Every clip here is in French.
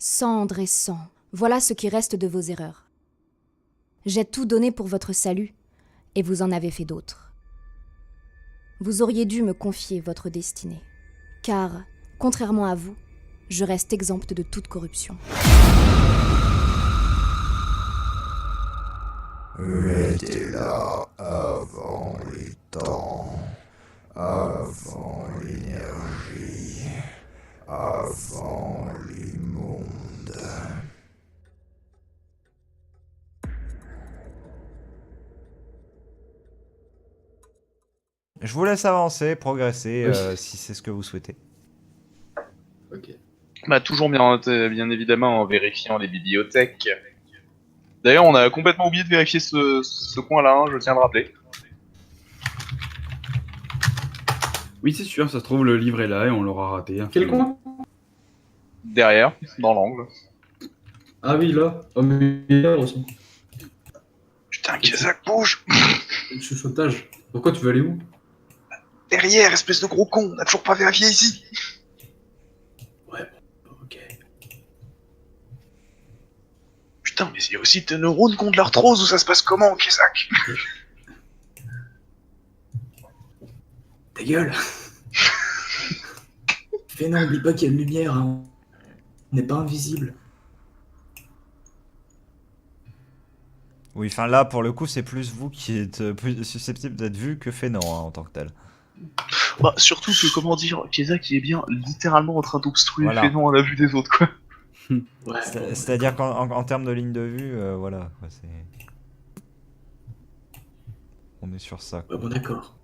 Cendre et sang, voilà ce qui reste de vos erreurs. J'ai tout donné pour votre salut, et vous en avez fait d'autres. Vous auriez dû me confier votre destinée, car, contrairement à vous, je reste exempte de toute corruption. J'étais là avant les temps, avant l'énergie, avant les mondes. Je vous laisse avancer, progresser, Oui. si c'est ce que vous souhaitez. Ok. Bah, toujours bien évidemment en vérifiant les bibliothèques. D'ailleurs, on a complètement oublié de vérifier ce coin-là, hein, je tiens à le rappeler. Oui, c'est sûr, ça se trouve, le livre est là et on l'aura raté. Hein. Quel coin? Derrière, dans l'angle. Ah oui, là. Oh, mais là aussi. Putain, Kazak, bouge! Le chuchotage. Pourquoi tu veux aller où? Derrière, espèce de gros con, on a toujours pas vérifié ici! Ouais, ok. Putain, mais il y a aussi tes neurones contre l'arthrose, où ça se passe comment, Kazak? Ta gueule. Fais non, oublie pas qu'il y a une lumière, hein. On n'est pas invisible. Oui, enfin là, pour le coup, c'est plus vous qui êtes plus susceptible d'être vu que Fénant, hein, en tant que tel. Bah, surtout que, comment dire, Kazak, il est bien littéralement en train d'obstruer Voilà. Fénon à la vue des autres, quoi. Ouais. C'est-à-dire qu'en termes de ligne de vue, voilà, quoi, c'est... On est sur ça, quoi. Ouais, bon, d'accord.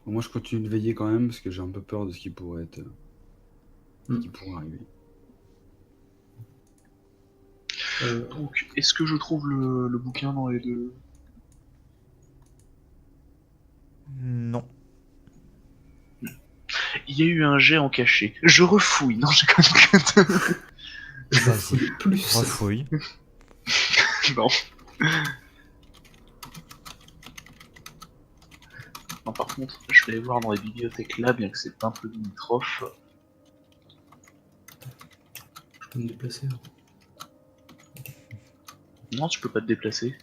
Bon, moi, je continue de veiller quand même parce que j'ai un peu peur de ce qui pourrait être. Ce qui Hmm. pourrait arriver. Donc, est-ce que je trouve le bouquin dans les deux? Non. Il y a eu un jet en cachet. Je refouille. Non, j'ai quand même... Je fouille plus. Refouille. Non. Non, par contre, je vais aller voir dans les bibliothèques là, bien que c'est pas un peu limitrophe. Je peux me déplacer. Hein. Non, tu peux pas te déplacer.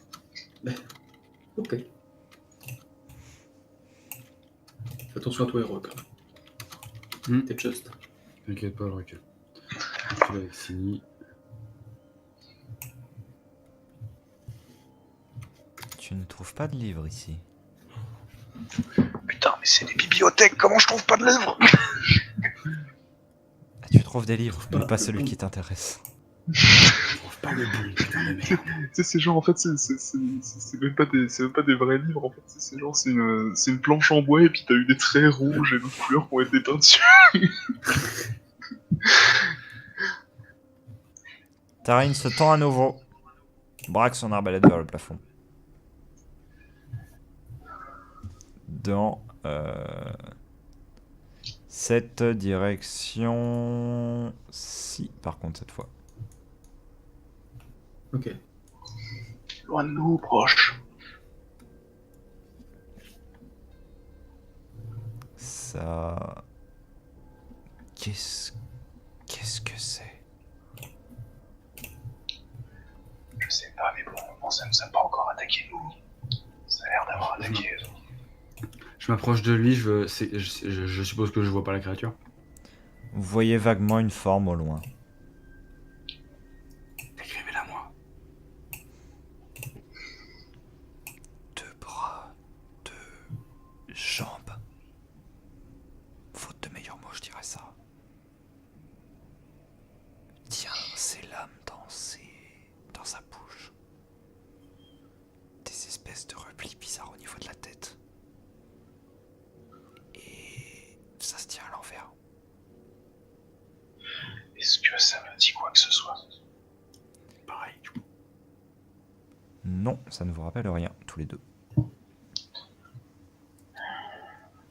Ok. Fais attention à toi, héros, quand même. T'es just. T'inquiète pas, je recule. Je vais avec Sini. Tu ne trouves pas de livre ici. Putain, mais c'est des bibliothèques, comment je trouve pas de livres? Ah, tu trouves des livres, mais pas celui qui t'intéresse. Je trouve pas le bon, putain de merde. Tu sais, c'est genre, en fait, c'est même pas des vrais livres, en fait. C'est genre, c'est une planche en bois, et puis t'as eu des traits rouges et d'autres couleurs qui ont été peints dessus. Tarine se tend à nouveau. Braque son arbalète vers le plafond. Dans cette direction... Si, par contre, cette fois. Ok. Loin de nous, proche. Ça... Qu'est-ce que c'est? Je sais pas, mais bon, ça nous a pas encore attaqué, nous. Ça a l'air d'avoir attaqué. Je m'approche de lui, je suppose que je vois pas la créature. Vous voyez vaguement une forme au loin. Décrivez-la moi. 2 bras, 2 jambes. Faute de meilleurs mots, je dirais ça. Tiens, ses lames dans sa bouche. Des espèces de replis bizarres au niveau de la tête. Et ça se tient à l'envers. Est-ce que ça me dit quoi que ce soit? Pareil. Non, ça ne vous rappelle rien, tous les deux.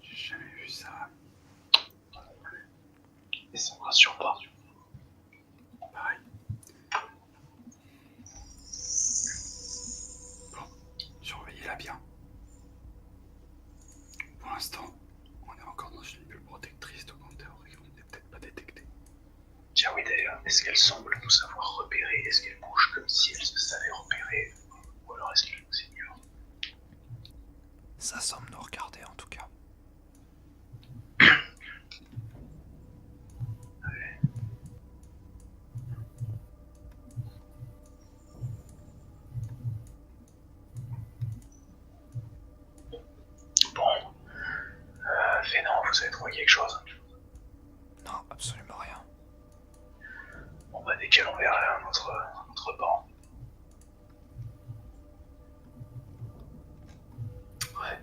J'ai jamais vu ça. Et ça me rassure pas. Pareil. Bon, surveillez-la bien. semble nous savoir repérer. Est-ce qu'elle bouge comme si elle se savait repérer, ou alors est-ce qu'elle nous ignore? Ça semble nous regarder en tout cas. Bon, Fénant, vous avez trouvé quelque chose? Non, absolument rien. Bon bah nickel, on verra notre banc. Ouais.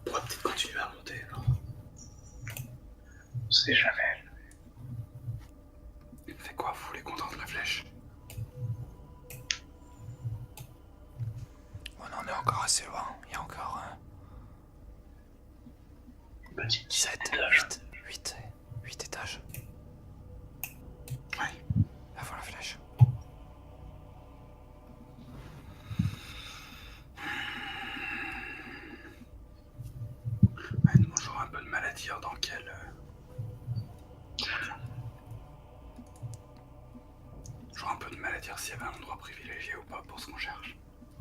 On pourrait peut-être continuer à monter, non? On sait jamais. Fait quoi, vous voulez qu'on tente la flèche? On en est encore assez loin. Il y a encore Petite 7, étage. 8 étages. Ouais. Là voilà la flèche. Ouais, moi j'aurais un peu de mal à dire dans quel... comment dire. J'aurais un peu de mal à dire s'il y avait un endroit privilégié ou pas pour ce qu'on cherche.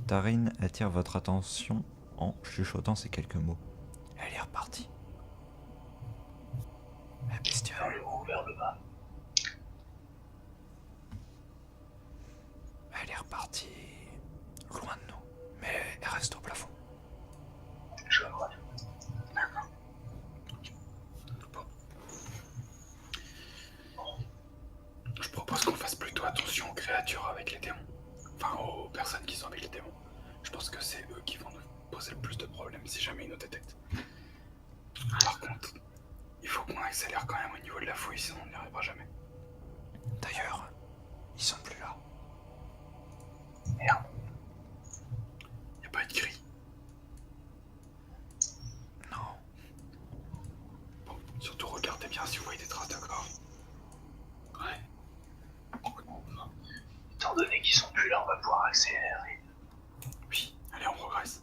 Tarim attire votre attention en chuchotant ces quelques mots. Elle est repartie. La Vers bestiole. le haut, vers le bas. Elle est repartie loin de nous. Mais elle reste au plafond. Je vois. D'accord. Bon. Je propose qu'on fasse plutôt attention aux créatures avec les démons. Enfin, aux personnes qui sont avec les démons. Je pense que c'est eux qui vont nous poser le plus de problèmes si jamais ils nous détectent. Par contre, il faut qu'on accélère quand même au niveau de la fouille, sinon on n'y arrivera jamais. D'ailleurs, ils sont plus là. Merde. Y a pas eu de cri. Non. Bon, surtout regardez bien si vous voyez des traces de corps. Ouais. Étant donné qu'ils sont plus là, on va pouvoir accélérer. Oui, allez, on progresse.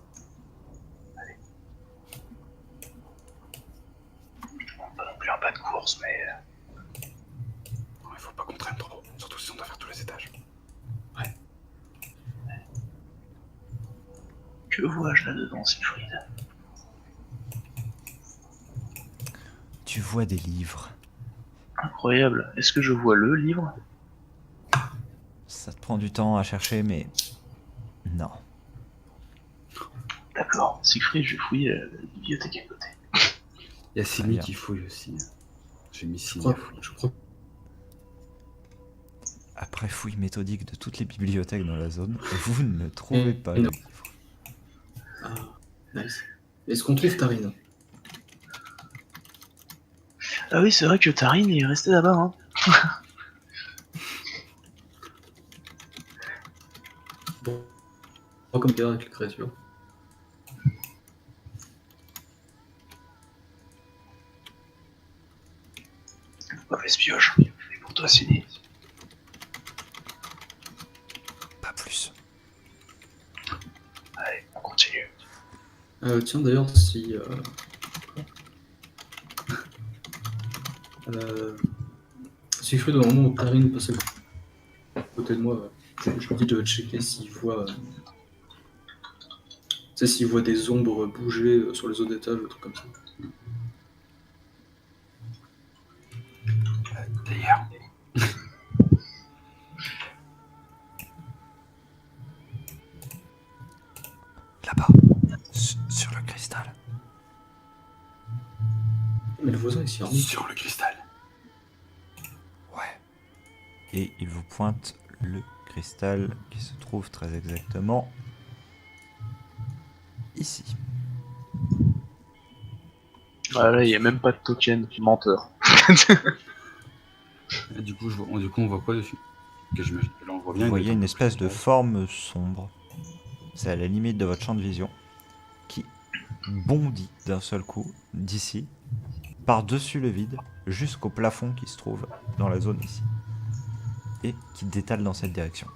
Pas non plus un pas de course, mais Non, il faut pas qu'on traîne trop, surtout si on doit faire tous les étages. que vois-je là-dedans, Siegfried? Tu vois des livres. Incroyable. Est-ce que je vois le livre? Ça te prend du temps à chercher, mais... Non. D'accord. Siegfried, je fouille la bibliothèque à côté. Il y a Simi bien. qui fouille aussi. J'ai mis Je Simi crois, à fouiller. je crois. Après fouille méthodique de toutes les bibliothèques dans la zone, vous ne trouvez pas Et le non. livre. Ah, nice. Est-ce qu'on trouve Tarine? Ah oui, c'est vrai que Tarin est resté là-bas, hein. Bon, pas comme guerre avec les créatures. Mauvaise pioche. Et pour toi, Cindy. Pas plus. Allez, on continue. Tiens, d'ailleurs, si... Siegfried, au moment où Tarine passe à côté de moi, je lui dis de checker s'il voit... tu sais, s'il voit des ombres bouger sur les autres étages ou des trucs comme ça. D'ailleurs, Là-bas. Sur le cristal. Mais le voisin, il s'y remet. sur le cristal. Ouais. Et il vous pointe le cristal qui se trouve très exactement ici. Ah là, il n'y a même pas de token, menteur. Et du coup, on voit quoi dessus? Que j'imagine que là on voit bien. Vous voyez il une est espèce de forme sombre. C'est à la limite de votre champ de vision qui bondit d'un seul coup d'ici, par-dessus le vide, jusqu'au plafond qui se trouve dans la zone ici. Et qui détale dans cette direction.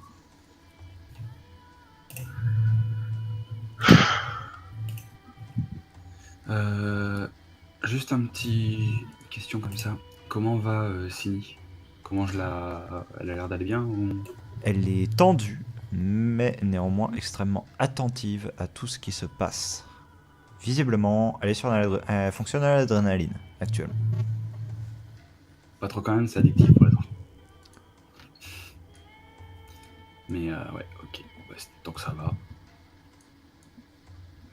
Juste un petit question comme ça. Comment va Sini? Comment je la... Elle a l'air d'aller bien ou... Elle est tendue, mais néanmoins extrêmement attentive à tout ce qui se passe. Visiblement, elle fonctionne à l'adrénaline actuellement. Pas trop quand même, c'est addictif pour les enfants. Mais ouais, ok. Bah, tant que ça va.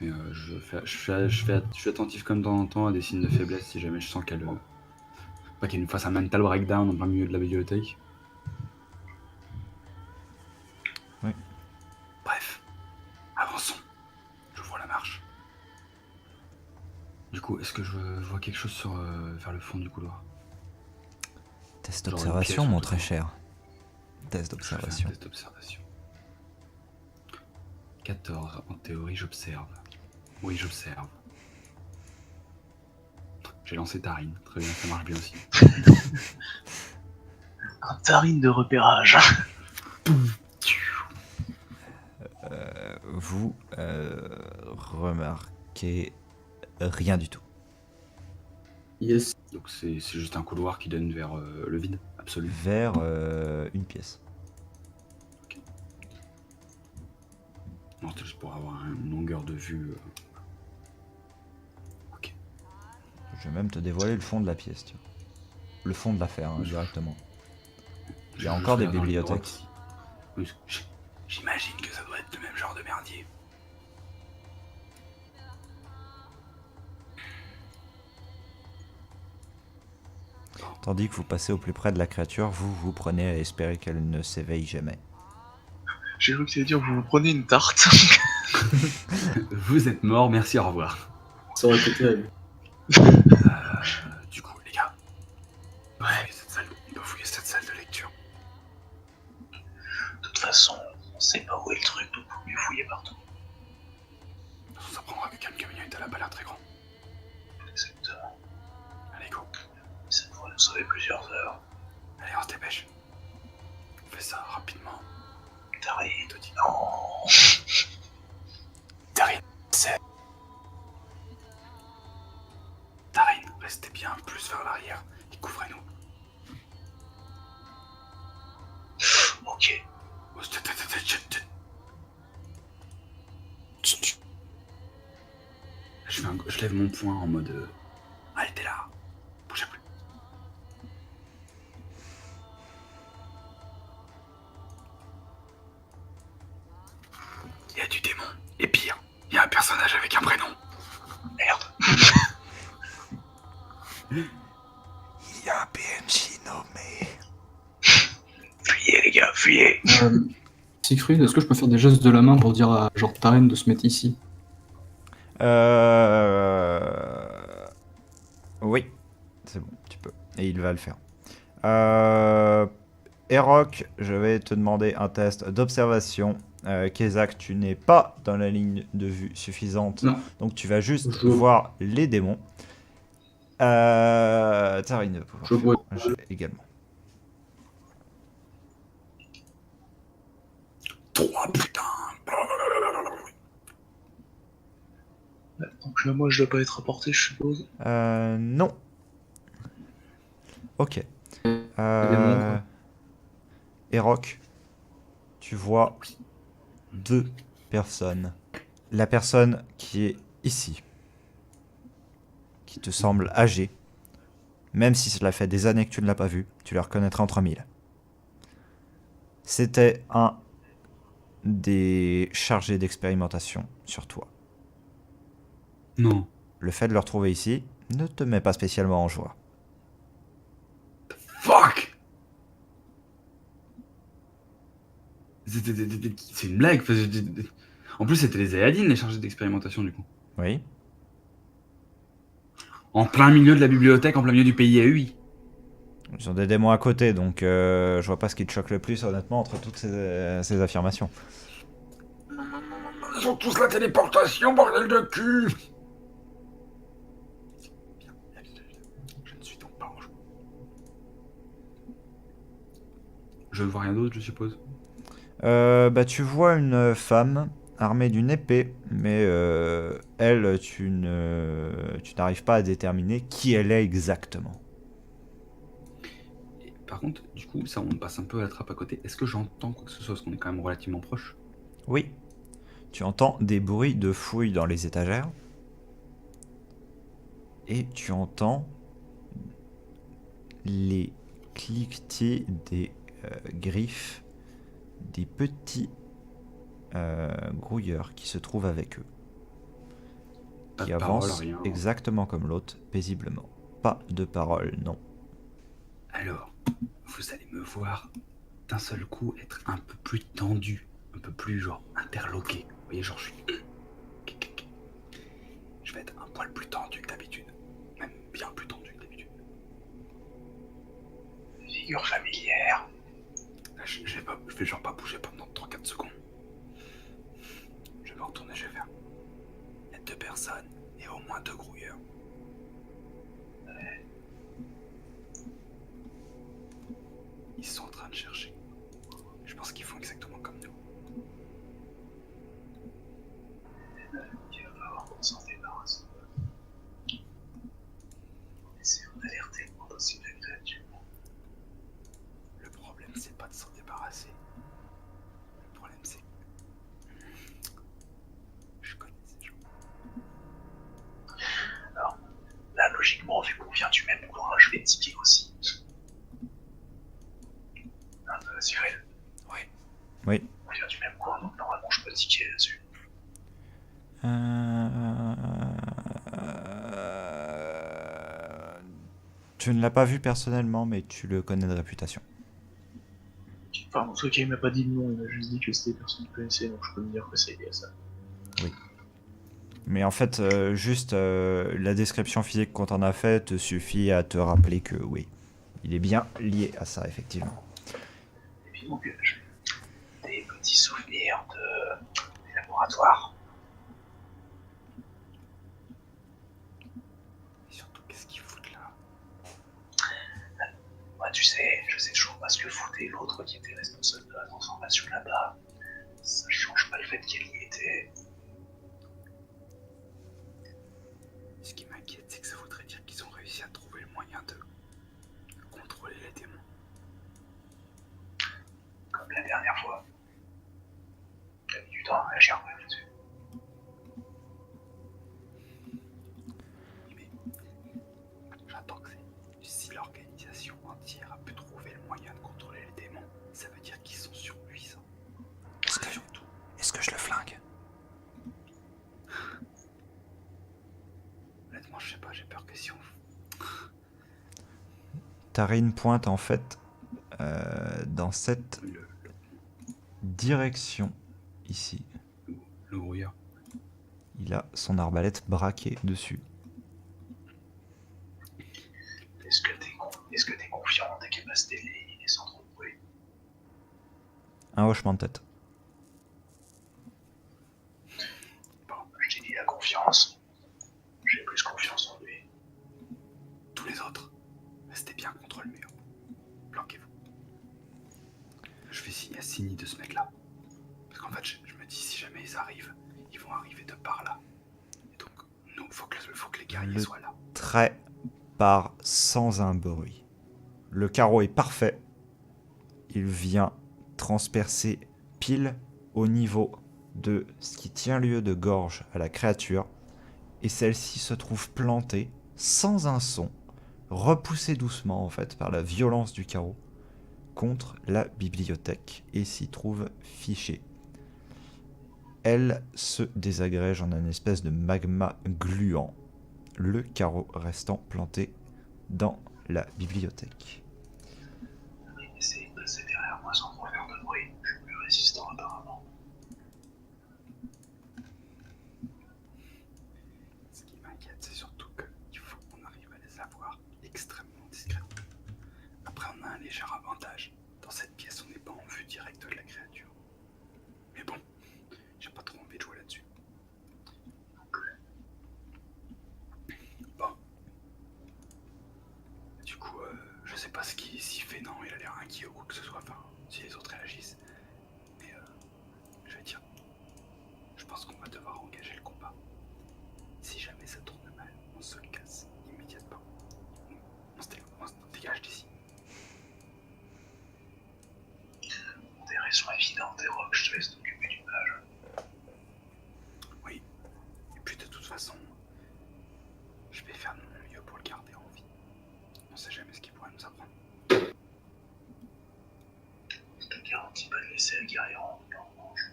Mais je suis attentif comme de temps en temps à des signes de faiblesse si jamais je sens qu'elle... pas qu'elle nous fasse un mental breakdown en plein milieu de la bibliothèque. Oui. Bref, avançons. J'ouvre la marche. Du coup, est-ce que je vois quelque chose vers le fond du couloir? Test Genre une d'observation, pièce, mon en très tout cas. cher. Test Je fais un d'observation. test d'observation. 14. En théorie, j'observe. Oui, j'observe. J'ai lancé Tarine. Très bien, ça marche bien aussi. Un tarine de repérage. Vous remarquez rien du tout. Yes. Donc c'est juste un couloir qui donne vers le vide absolu. Vers une pièce. Non, c'est juste pour avoir une longueur de vue. Ok. Je vais même te dévoiler le fond de la pièce, tiens. Le fond de l'affaire, hein, directement. Il y a encore des regarde dans les bibliothèques. grottes. Oui, j'imagine que ça doit être le même genre de merdier. Tandis que vous passez au plus près de la créature, vous prenez à espérer qu'elle ne s'éveille jamais. J'ai cru que tu allais dire vous prenez une tarte. Vous êtes mort, merci, au revoir. Ça aurait été terrible. Du coup, les gars, on peut fouiller cette salle de lecture. De toute façon, on sait pas où est le truc, donc faut mieux fouiller partout. Ça prendra que quelques minutes, elle a pas l'air très grand. Exactement. Allez, go. Ça pourrait nous sauver plusieurs heures. Allez, on se dépêche. On fait ça rapidement. Tarine, Te dis non. Tarine, c'est... Tarine, restez bien plus vers l'arrière et couvrez-nous. Ok. Je lève mon poing en mode... Allez, t'es là. Bougez plus. Il y a du démon. Et pire, il y a un personnage avec un prénom. Merde. Il y a un PNJ nommé. Fuyez les gars, fuyez. Siegfried, est-ce que je peux faire des gestes de la main pour dire à genre Tarine de se mettre ici? Oui, c'est bon, tu peux. Et il va le faire. Erok, je vais te demander un test d'observation. Kezak, tu n'es pas dans la ligne de vue suffisante, Non. donc tu vas juste Je- voir les démons. Tarine va pouvoir Je vois. faire un jet également. 3, putain. Donc là, moi, je dois pas être apporté, je suppose. Non. Ok. démons, quoi. Erok, tu vois deux personnes. La personne qui est ici, qui te semble âgée, même si cela fait des années que tu ne l'as pas vue, tu la reconnaîtras entre mille. C'était un des chargés d'expérimentation sur toi. Non. Le fait de le retrouver ici ne te met pas spécialement en joie. Fuck. C'est une blague. En plus, c'était les Ayadines, les chargés d'expérimentation, du coup. Oui. En plein milieu de la bibliothèque, en plein milieu du pays AI. Ils ont des démons à côté, donc je vois pas ce qui te choque le plus, honnêtement, entre toutes ces affirmations. Ils ont tous la téléportation, bordel de cul. Je ne suis donc pas en joie. Je ne vois rien d'autre, je suppose. Bah, tu vois une femme armée d'une épée, mais elle, tu n'arrives pas à déterminer qui elle est exactement. par contre, du coup, ça, on passe un peu à la trappe à côté. Est-ce que j'entends quoi que ce soit, parce qu'on est quand même relativement proche? Oui, tu entends des bruits de fouilles dans les étagères. Et tu entends les cliquetis des griffes des petits grouilleurs qui se trouvent avec eux. Pas Qui de parole, avancent rien. exactement comme l'autre, paisiblement. Pas de parole, non. Alors, vous allez me voir d'un seul coup être un peu plus tendu, un peu plus genre interloqué. Vous voyez, genre je suis... Je vais être un poil plus tendu que d'habitude. Même bien plus tendu que d'habitude. Figure familière. Là, je vais genre pas bouger pendant 3-4 secondes. Je vais me retourner, je vais faire. Il y a 2 personnes et au moins 2 grouilleurs. Ils sont en train de chercher. Je pense qu'ils font exactement comme nous. Il va falloir qu'on s'en débarrasse. Essayons d'alerter le moins possible la créature. Le problème, c'est pas de s'en débarrasser. Le problème, c'est... Je connais ces gens. Alors, là, logiquement, vu qu'on vient du même coin, je vais tiquer aussi. Cyril, Oui. on vient du même coin, donc normalement je peux tiquer là-dessus. Tu ne l'as pas vu personnellement, mais tu le connais de réputation. Enfin, en tout cas, il m'a pas dit de nom, il m'a juste dit que c'était des personnes qu'il connaissait, donc je peux me dire que c'est lié à ça. Mais en fait, juste la description physique qu'on t'en a faite te suffit à te rappeler que oui, il est bien lié à ça, effectivement. Et puis donc, j'ai des petits souvenirs des laboratoires. Et surtout, qu'est-ce qu'ils foutent là? Moi, tu sais, je sais toujours pas ce que foutait l'autre qui était responsable de la transformation là-bas. Ça change pas le fait qu'elle y était. Ce qui m'inquiète, c'est que ça voudrait dire qu'ils ont réussi à trouver le moyen de contrôler les démons. Comme la dernière fois. T'as mis du temps à réagir quand même là-dessus. Mais j'attends que si l'organisation entière a pu trouver le moyen de contrôler les démons, ça veut dire qu'ils sont surpuissants. Est-ce que je le flingue? Honnêtement, je sais pas, j'ai peur que si on... Tarin pointe en fait dans cette direction ici. Le grouilleur. Il a son arbalète braquée dessus. Est-ce que t'es confiant dans ta capacité de l'éliminer sans trop de bruit? Un hochement de tête. Bon, je t'ai dit la confiance. J'ai plus confiance en lui. Tous les autres, restez bien contre le mur. Planquez-vous. Je vais signer à Signy de ce mec-là. Parce qu'en fait, je me dis, si jamais ils arrivent, ils vont arriver de par là. Et donc, nous, faut que les guerriers soient là. Trait part sans un bruit. Le carreau est parfait. Il vient transpercer pile au niveau de ce qui tient lieu de gorge à la créature. Et celle-ci se trouve plantée sans un son, repoussée doucement en fait par la violence du carreau contre la bibliothèque et s'y trouve fichée. Elle se désagrège en un espèce de magma gluant, le carreau restant planté dans la bibliothèque. Essayez de passer derrière moi sans trop faire de bruit. Je suis plus résistant apparemment. Ce qui m'inquiète, c'est surtout qu'il faut qu'on arrive à les avoir extrêmement discrètement. Après, on a un léger avantage. Dans cette pièce, on n'est pas en vue directe de la créature. Mais bon, j'ai pas trop envie de jouer là-dessus. Bon. Du coup, je sais pas s'il fait, non, il a l'air inquiet ou quoi que ce soit, enfin, si les autres réagissent. Mais je vais dire, je pense qu'on va devoir engager le combat. Si jamais ça tourne mal, on se casse immédiatement. On se dégage d'ici. guerrier en orange.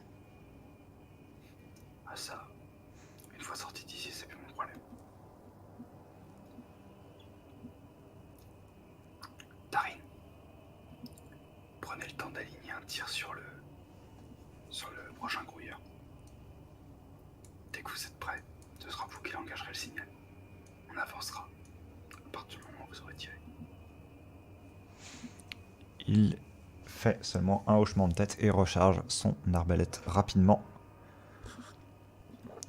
Ah ça, une fois sorti d'ici, c'est plus mon problème. Tarin, prenez le temps d'aligner un tir sur le prochain grouilleur. Dès que vous êtes prêts, ce sera vous qui engagerez le signal. On avancera à partir du moment où vous aurez tiré. Il fait seulement un hochement de tête et recharge son arbalète rapidement.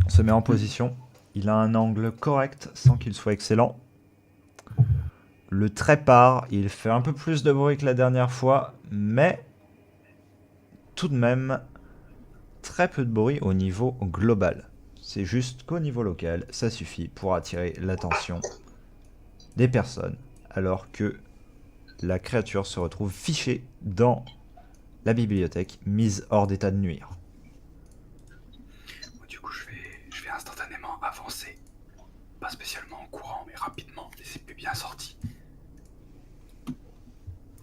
Se met en position. Il a un angle correct sans qu'il soit excellent. Le trait part. Il fait un peu plus de bruit que la dernière fois, mais tout de même très peu de bruit au niveau global. C'est juste qu'au niveau local, ça suffit pour attirer l'attention des personnes, alors que la créature se retrouve fichée dans la bibliothèque, mise hors d'état de nuire. Du coup, je vais instantanément avancer. Pas spécialement en courant, mais rapidement, les épées bien sorties.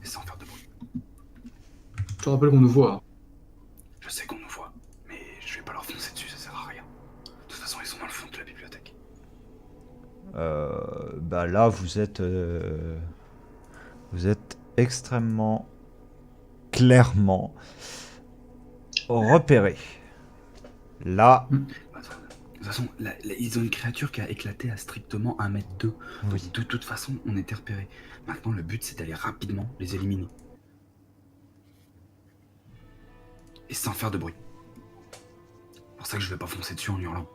Et sans faire de bruit. Je te rappelle qu'on nous voit. Je sais qu'on nous voit, mais je vais pas leur foncer dessus, ça sert à rien. De toute façon, ils sont dans le fond de la bibliothèque. Bah là, vous êtes extrêmement clairement repéré. Là, De toute façon, ils ont une créature qui a éclaté à strictement 1m2. Donc, oui. de toute façon, on était repérés. Maintenant, le but, c'est d'aller rapidement les éliminer. Et sans faire de bruit. C'est pour ça que je vais pas foncer dessus en hurlant.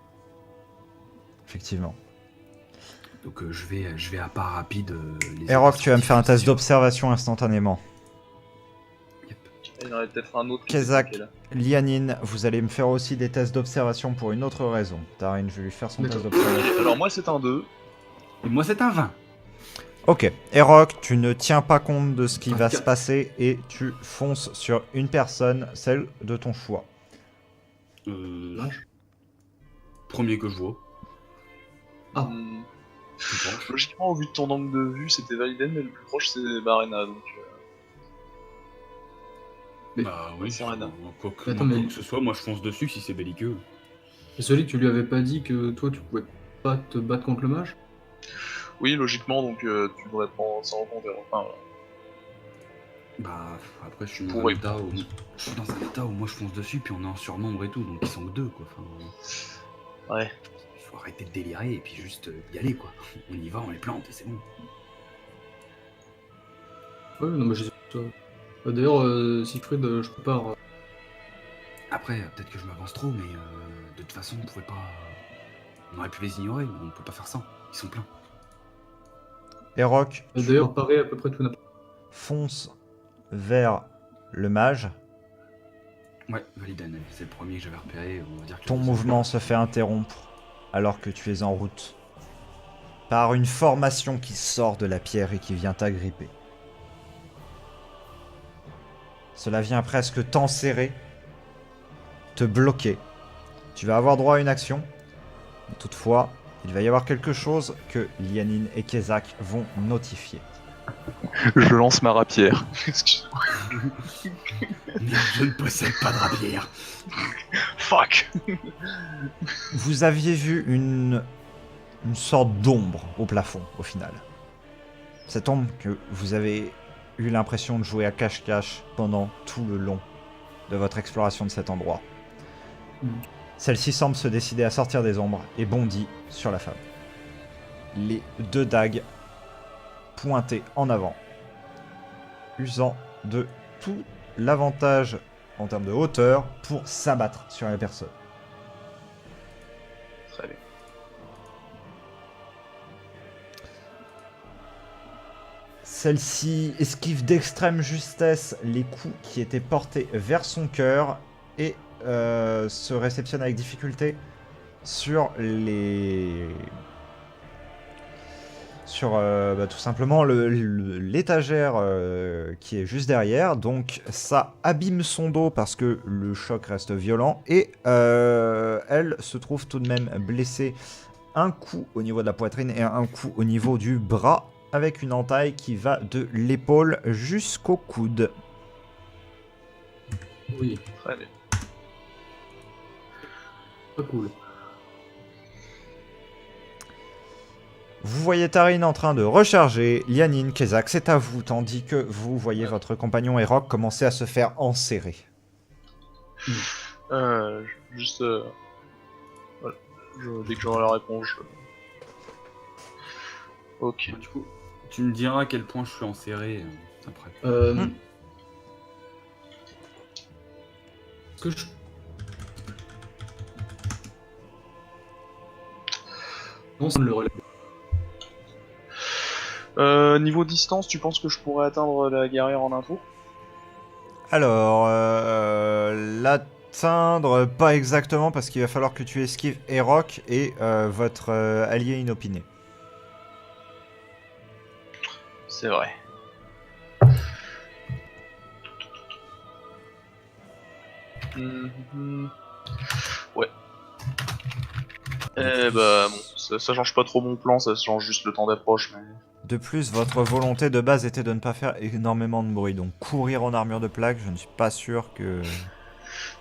Effectivement. Donc je vais à pas rapide. Erok, tu vas me faire un test d'observation instantanément. Yep. Il y en avait peut-être un autre Kezak, qui est là. Lianine, vous allez me faire aussi des tests d'observation pour une autre raison. Tarin, je vais lui faire son test d'observation. Alors moi c'est un 2. Et moi, c'est un 20. Ok, Erok, tu ne tiens pas compte de ce qui va se 24. passer et tu fonces sur une personne, celle de ton choix. Premier que je vois. Ah. Plus proche. Logiquement au vu de ton angle de vue c'était Validen mais le plus proche c'est Marina donc... Mais- Bah oui, c'est rien. quoi que Attends, mais- que ce soit, moi je fonce dessus si c'est belliqueux. Et celui, tu lui avais pas dit que toi, tu pouvais pas te battre contre le mage? Oui logiquement donc tu devrais prendre ça en compte. Enfin, Bah après je suis dans un Pourri. état où moi je fonce dessus puis on est en surnombre et tout donc ils sont que deux quoi. Enfin, ouais. il faut arrêter de délirer et puis juste y aller quoi. On y va, on les plante et c'est bon. Ouais, non, mais je sais pas. D'ailleurs, Siegfried, je prépare. Après peut-être que je m'avance trop mais de toute façon on pouvait pas... On aurait pu les ignorer mais on peut pas faire ça. Ils sont pleins. Erok, D'ailleurs, pareil à peu près tout n'importe. fonce vers le mage. Ouais, Validen, c'est le premier que j'avais repéré. On va dire que Ton mouvement se fait interrompre alors que tu es en route par une formation qui sort de la pierre et qui vient t'agripper. Cela vient presque t'enserrer, te bloquer. Tu vas avoir droit à une action. Toutefois, il va y avoir quelque chose que Lianine et Kezak vont notifier. Je lance ma rapière. Excuse-moi. Je ne possède pas de rapière. Fuck. Vous aviez vu une sorte d'ombre au plafond, au final. Cette ombre que vous avez eu l'impression de jouer à cache-cache pendant tout le long de votre exploration de cet endroit. Celle-ci semble se décider à sortir des ombres et bondit sur la femme. Les deux dagues pointées en avant, usant de tout l'avantage en termes de hauteur pour s'abattre sur la personne. Très bien. Celle-ci esquive d'extrême justesse les coups qui étaient portés vers son cœur et se réceptionne avec difficulté sur les... sur tout simplement l'étagère qui est juste derrière. Donc ça abîme son dos parce que le choc reste violent et elle se trouve tout de même blessée, un coup au niveau de la poitrine et un coup au niveau du bras, avec une entaille qui va de l'épaule jusqu'au coude. Oui, Très bien. pas cool. Vous voyez Tarin en train de recharger. Lianine, Kezak, c'est à vous, tandis que vous voyez votre compagnon Erok commencer à se faire enserrer. Juste... voilà. Dès que j'aurai la réponse, Ok. Du coup, tu me diras à quel point je suis enserré après. Est-ce que je... Non, ça me le relève. Niveau distance, tu penses que je pourrais atteindre la guerrière en un tour? Alors, l'atteindre, pas exactement, parce qu'il va falloir que tu esquives Erok et votre allié inopiné. C'est vrai. Ouais. Bah bon, ça change pas trop mon plan, ça change juste le temps d'approche, mais... De plus, votre volonté de base était de ne pas faire énormément de bruit, donc courir en armure de plaque, je ne suis pas sûr que...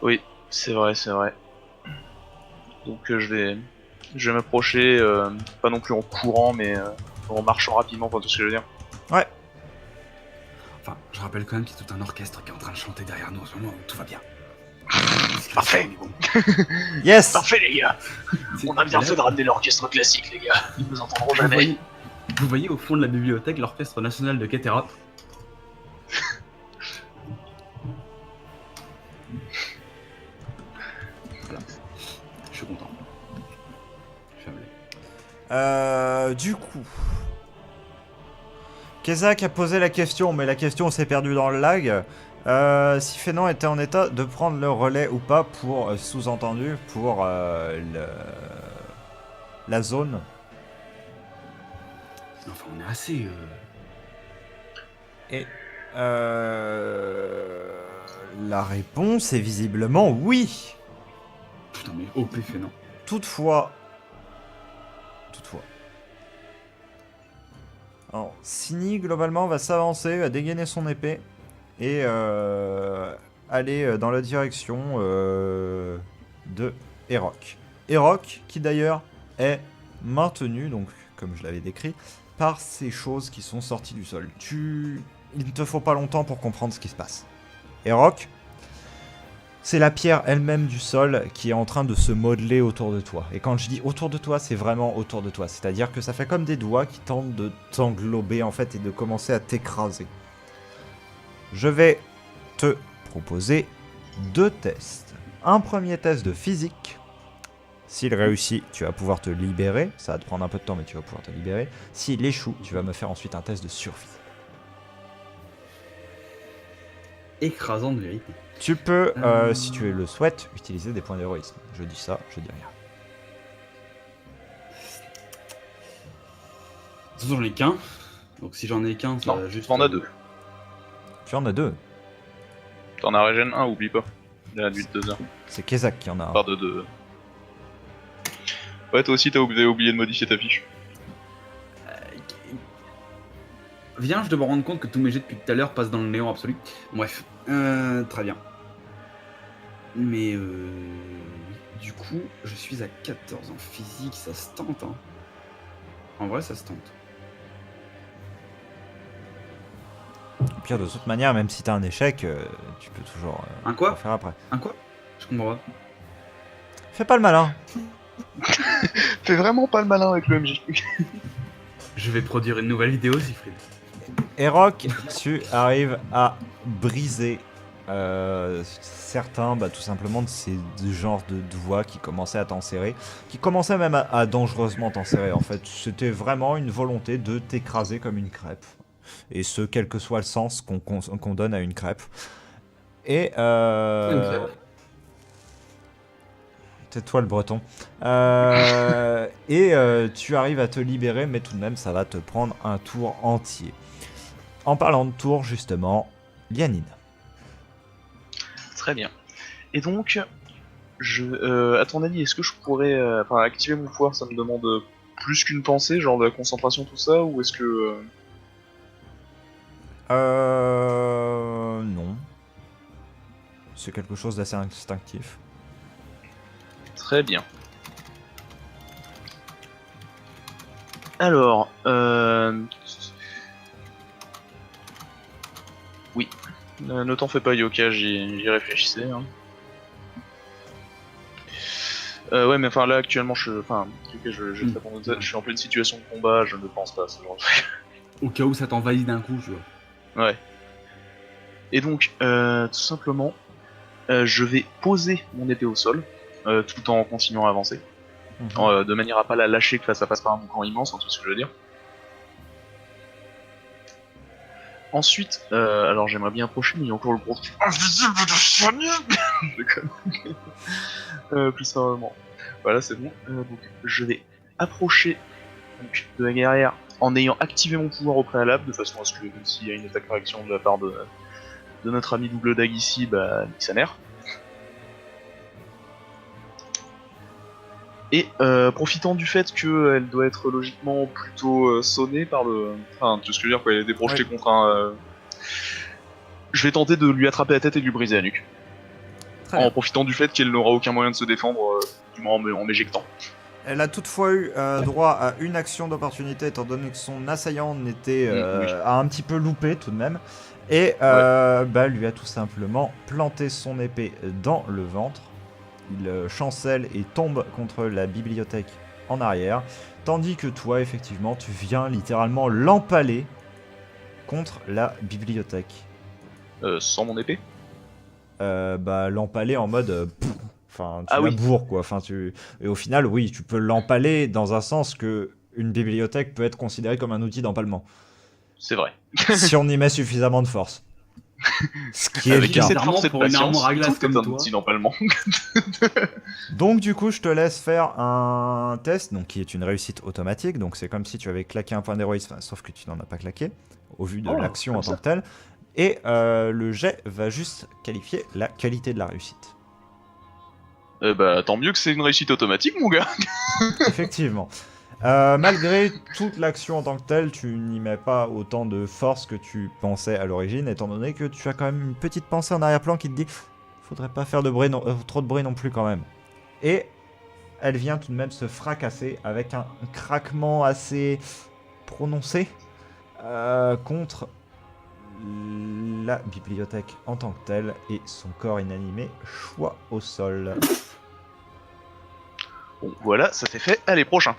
Oui, c'est vrai, c'est vrai. Donc je vais m'approcher, pas non plus en courant, mais en marchant rapidement, pour tout ce que je veux dire. Ouais, Enfin, je rappelle quand même qu'il y a tout un orchestre qui est en train de chanter derrière nous en ce moment, donc tout va bien. Parfait. Mais bon. yes. Parfait les gars. On a bien Là, fait de ramener l'orchestre classique les gars, ils nous entendront jamais. Vous voyez au fond de la bibliothèque l'orchestre national de Ketera. Voilà. Je suis content. Je suis humblé. Du coup... Kezak a posé la question, mais la question s'est perdue dans le lag. Si Fénon était en état de prendre le relais ou pas pour, sous-entendu, pour la zone. Enfin, on est assez... Et la réponse est visiblement oui. Putain, mais OP fait non. Toutefois. Alors, Sini, globalement, va s'avancer, va dégainer son épée et aller dans la direction de Erok. Erok, qui d'ailleurs est maintenu, donc comme je l'avais décrit, par ces choses qui sont sorties du sol. Il ne te faut pas longtemps pour comprendre ce qui se passe. Erok, c'est la pierre elle-même du sol qui est en train de se modeler autour de toi. Et quand je dis autour de toi, c'est vraiment autour de toi. C'est-à-dire que ça fait comme des doigts qui tentent de t'englober en fait et de commencer à t'écraser. Je vais te proposer 2 tests. Un premier test de physique. S'il réussit, tu vas pouvoir te libérer. Ça va te prendre un peu de temps, mais tu vas pouvoir te libérer. S'il échoue, tu vas me faire ensuite un test de survie. Écrasante vérité. Tu peux, si tu le souhaites, utiliser des points d'héroïsme. Je dis ça, je dis rien. De toute façon, j'en ai qu'un. Donc si j'en ai qu'un, ça Non, va juste... t'en as 2. Tu en as 2. T'en as régène 1, oublie pas. Il a réduit de 2 heures. C'est Kezak qui en a un. Par de 2. Ouais, toi aussi t'as oublié de modifier ta fiche. Viens, je dois me rendre compte que tous mes jets depuis tout à l'heure passent dans le néant absolu. Bref, très bien. Mais du coup, je suis à 14 en physique, ça se tente. Hein. En vrai, ça se tente. Au pire, de toute manière, même si t'as un échec, tu peux toujours Un quoi le faire après. Un quoi? Je comprends pas. Fais pas le malin. Fais vraiment pas le malin avec le MJ. Je vais produire une nouvelle vidéo, Siegfried. Erok, tu arrives à briser certains, tout simplement, de ces genres de doigts qui commençaient à t'enserrer, qui commençaient même à dangereusement t'enserrer. En fait, c'était vraiment une volonté de t'écraser comme une crêpe. Et ce, quel que soit le sens qu'on donne à une crêpe. Et Une crêpe. c'est toi le breton. Tu arrives à te libérer, mais tout de même, ça va te prendre un tour entier. En parlant de tour, justement, Lianine. Très bien. Et donc, à ton avis, est-ce que je pourrais activer mon pouvoir? Ça me demande plus qu'une pensée, genre de la concentration, tout ça, ou est-ce que... Non. c'est quelque chose d'assez instinctif. Très bien. Alors, oui. Ne t'en fais pas, Yoka, j'y réfléchissais. Hein. Ouais, mais enfin là, actuellement, je suis en pleine situation de combat, je ne pense pas à ce genre de truc. Au cas où ça t'envahit d'un coup, tu vois. Ouais. Et donc, tout simplement, je vais poser mon épée au sol, tout en continuant à avancer. De manière à pas la lâcher que ça passe par un boucan immense, hein, tout ce que je veux dire. Ensuite, alors j'aimerais bien approcher, mais il y a encore le gros truc invisible de Sony. Je déconne. Plus sérieusement. Voilà, c'est bon. Donc, je vais approcher donc, de la guerrière en ayant activé mon pouvoir au préalable, de façon à ce que s'il y a une attaque réaction de la part de notre ami Double Dag ici, bah, nique sa mère. Et profitant du fait qu'elle doit être logiquement plutôt sonnée par le... Enfin, tu sais ce que je veux dire, quoi, elle est déprojetée contre un... Je vais tenter de lui attraper la tête et de lui briser la nuque. En profitant du fait qu'elle n'aura aucun moyen de se défendre, du moins en m'éjectant. Elle a toutefois eu droit à une action d'opportunité, étant donné que son assaillant n'était a un petit peu loupé tout de même. Et bah, lui a tout simplement planté son épée dans le ventre. Il chancelle et tombe contre la bibliothèque en arrière. Tandis que toi, effectivement, tu viens littéralement l'empaler contre la bibliothèque. Sans mon épée bah, l'empaler en mode... Enfin, tu la bourres, quoi. Enfin, et au final, oui, tu peux l'empaler dans un sens que une bibliothèque peut être considérée comme un outil d'empalement. C'est vrai. Si on y met suffisamment de force. Ce qui est avec bien. cette force et de pour une armoire patience, à glace tout est comme un toi. outil d'empalement. Donc du coup, je te laisse faire un test, donc qui est une réussite automatique. Donc c'est comme si tu avais claqué un point d'héroïsme, sauf que tu n'en as pas claqué, au vu de l'action en tant que telle. Et le jet va juste qualifier la qualité de la réussite. Bah tant mieux que c'est une réussite automatique, mon gars. Effectivement. Malgré toute l'action en tant que telle, tu n'y mets pas autant de force que tu pensais à l'origine, étant donné que tu as quand même une petite pensée en arrière-plan qui te dit faudrait pas faire de bruit trop de bruit non plus quand même. Et elle vient tout de même se fracasser avec un craquement assez prononcé contre la bibliothèque en tant que telle, et son corps inanimé choit au sol. Bon, voilà, ça c'est fait. Allez, prochain.